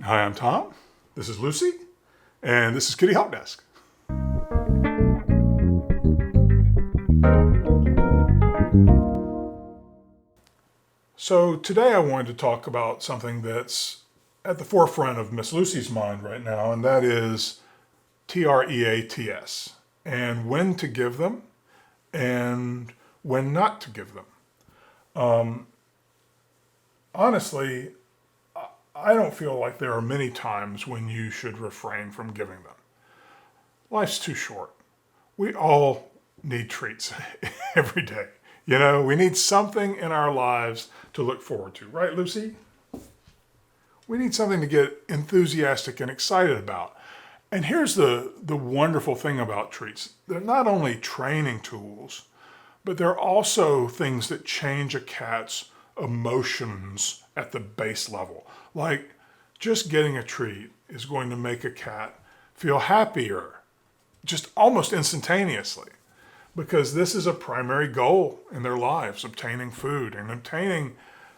Hi, I'm Tom. This is Lucy, and this is Kitty Help Desk. So today I wanted to talk about something that's at the forefront of Miss Lucy's mind right now, and that is TREATS, and when to give them and when not to give them. Honestly, I don't feel like there are many times when you should refrain from giving them. Life's too short. We all need treats every day. You know, we need something in our lives to look forward to, right, Lucy? We need something to get enthusiastic and excited about. And here's the wonderful thing about treats. They're not only training tools, but they're also things that change a cat's emotions at the base level. Like just getting a treat is going to make a cat feel happier, just almost instantaneously, because this is a primary goal in their lives, obtaining food and obtaining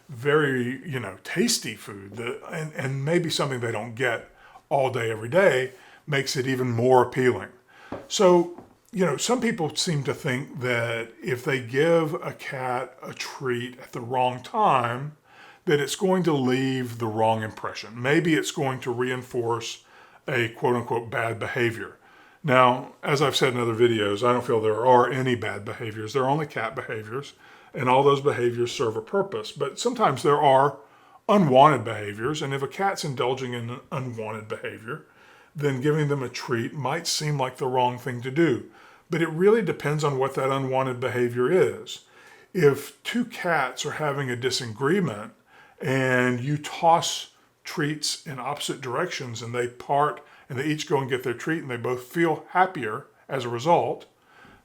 very, tasty food and maybe something they don't get all day, every day makes it even more appealing. So, some people seem to think that if they give a cat a treat at the wrong time, that it's going to leave the wrong impression. Maybe it's going to reinforce a quote unquote bad behavior. Now, as I've said in other videos, I don't feel there are any bad behaviors. There are only cat behaviors, and all those behaviors serve a purpose. But sometimes there are unwanted behaviors, and if a cat's indulging in an unwanted behavior, then giving them a treat might seem like the wrong thing to do. But it really depends on what that unwanted behavior is. If two cats are having a disagreement and you toss treats in opposite directions and they part and they each go and get their treat and they both feel happier as a result,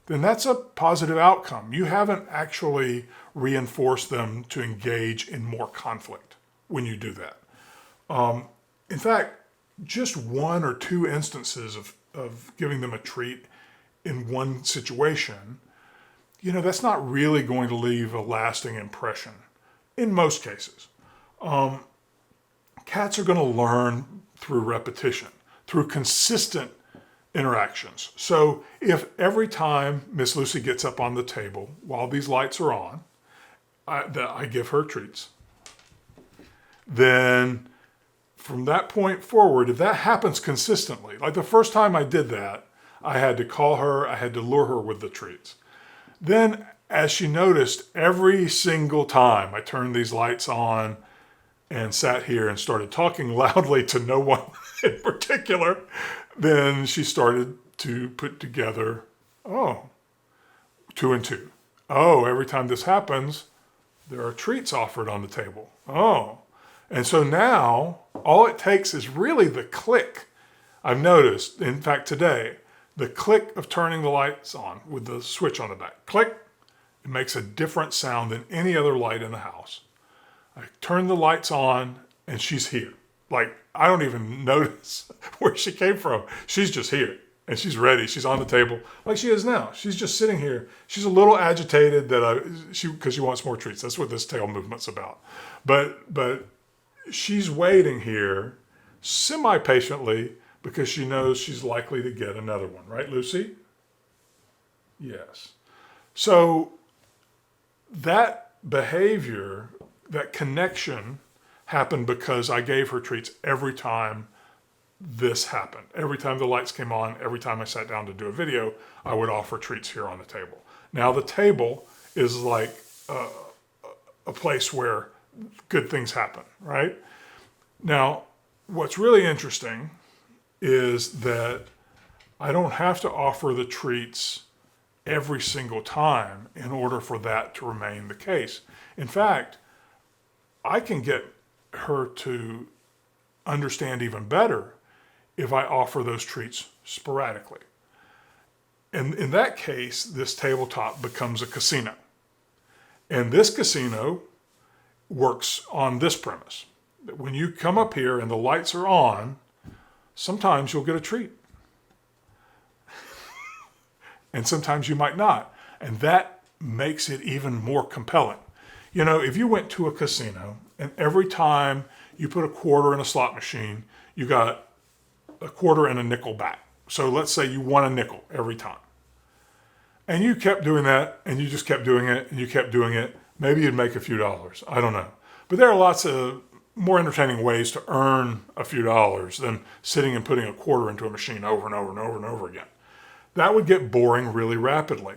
then that's a positive outcome. You haven't actually reinforced them to engage in more conflict when you do that. In fact, just one or two instances of giving them a treat in one situation, that's not really going to leave a lasting impression in most cases. Cats are going to learn through repetition, through consistent interactions. So if every time Miss Lucy gets up on the table while these lights are on, I give her treats, then from that point forward, if that happens consistently, like the first time I did that, I had to call her, I had to lure her with the treats. Then, as she noticed, every single time I turned these lights on and sat here and started talking loudly to no one in particular, then she started to put together, 2 and 2. Oh, every time this happens, there are treats offered on the table. Oh. And so now, all it takes is really the click. I've noticed, in fact today, the click of turning the lights on with the switch on the back. Click. It makes a different sound than any other light in the house. I turn the lights on and she's here. Like, I don't even notice where she came from. She's just here and she's ready. She's on the table like she is now. She's just sitting here. She's a little agitated because she wants more treats. That's what this tail movement's about. But she's waiting here semi-patiently because she knows she's likely to get another one. Right, Lucy? Yes. So that behavior, that connection happened because I gave her treats every time this happened. Every time the lights came on, every time I sat down to do a video, I would offer treats here on the table. Now the table is like a place where good things happen, right? Now, what's really interesting is that I don't have to offer the treats every single time in order for that to remain the case. In fact, I can get her to understand even better if I offer those treats sporadically. And in that case, this tabletop becomes a casino. And this casino works on this premise. That when you come up here and the lights are on, sometimes you'll get a treat. And sometimes you might not. And that makes it even more compelling. If you went to a casino and every time You put a quarter in a slot machine, you got a quarter and a nickel back. So let's say you won a nickel every time. And you kept doing that, and you just kept doing it, and you kept doing it. Maybe you'd make a few dollars. I don't know. But there are lots of more entertaining ways to earn a few dollars than sitting and putting a quarter into a machine over and over and over and over again. That would get boring really rapidly.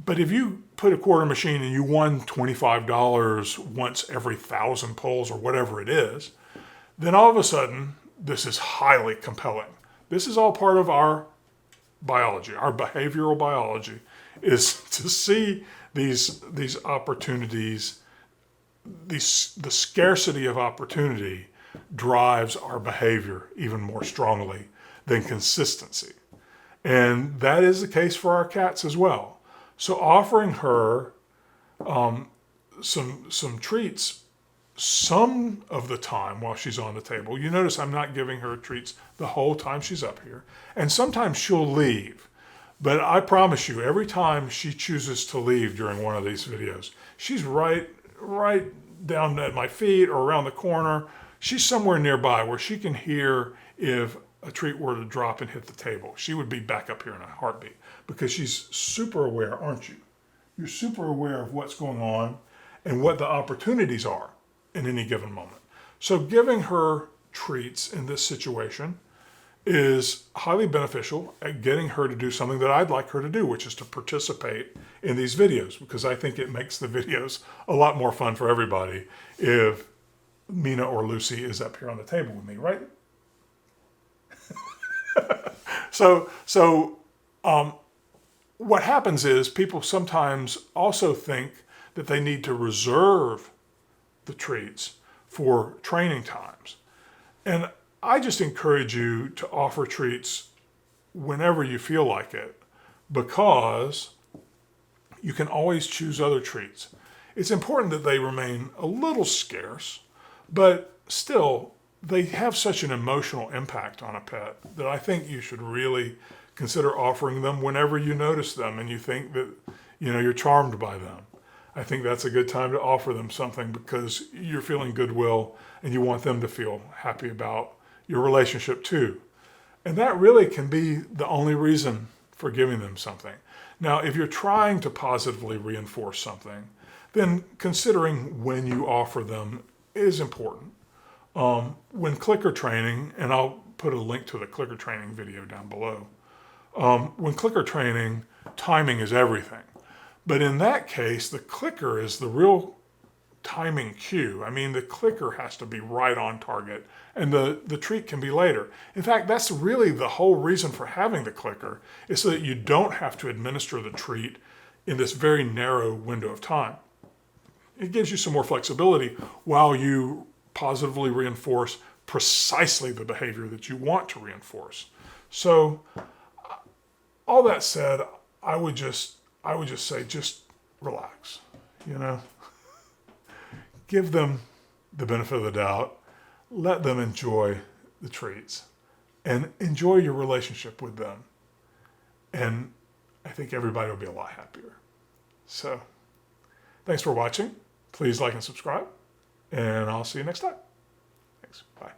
But if you put a quarter machine and you won $25 once every 1,000 pulls or whatever it is, then all of a sudden, this is highly compelling. This is all part of our biology, our behavioral biology, is to see these opportunities. The scarcity of opportunity drives our behavior even more strongly than consistency. And that is the case for our cats as well. So offering her some treats some of the time while she's on the table. You notice I'm not giving her treats the whole time she's up here. And sometimes she'll leave. But I promise you, every time she chooses to leave during one of these videos, she's right down at my feet or around the corner. She's somewhere nearby where she can hear if a treat were to drop and hit the table. She would be back up here in a heartbeat because she's super aware, aren't you? You're super aware of what's going on and what the opportunities are in any given moment. So giving her treats in this situation is highly beneficial at getting her to do something that I'd like her to do, which is to participate in these videos, because I think it makes the videos a lot more fun for everybody if Mina or Lucy is up here on the table with me, right? So what happens is people sometimes also think that they need to reserve the treats for training times. And I just encourage you to offer treats whenever you feel like it, because you can always choose other treats. It's important that they remain a little scarce, but still they have such an emotional impact on a pet that I think you should really consider offering them whenever you notice them and you think that, you're charmed by them. I think that's a good time to offer them something because you're feeling goodwill and you want them to feel happy about your relationship too. And that really can be the only reason for giving them something. Now, if you're trying to positively reinforce something, then considering when you offer them is important. When clicker training, and I'll put a link to the clicker training video down below. When clicker training, timing is everything. But in that case, the clicker is the real timing cue. I mean, the clicker has to be right on target, and the treat can be later. In fact, that's really the whole reason for having the clicker, is so that you don't have to administer the treat in this very narrow window of time. It gives you some more flexibility while you positively reinforce precisely the behavior that you want to reinforce. So, all that said, I would just say, just relax, Give them the benefit of the doubt. Let them enjoy the treats and enjoy your relationship with them. And I think everybody will be a lot happier. So, thanks for watching. Please like and subscribe, and I'll see you next time. Thanks. Bye.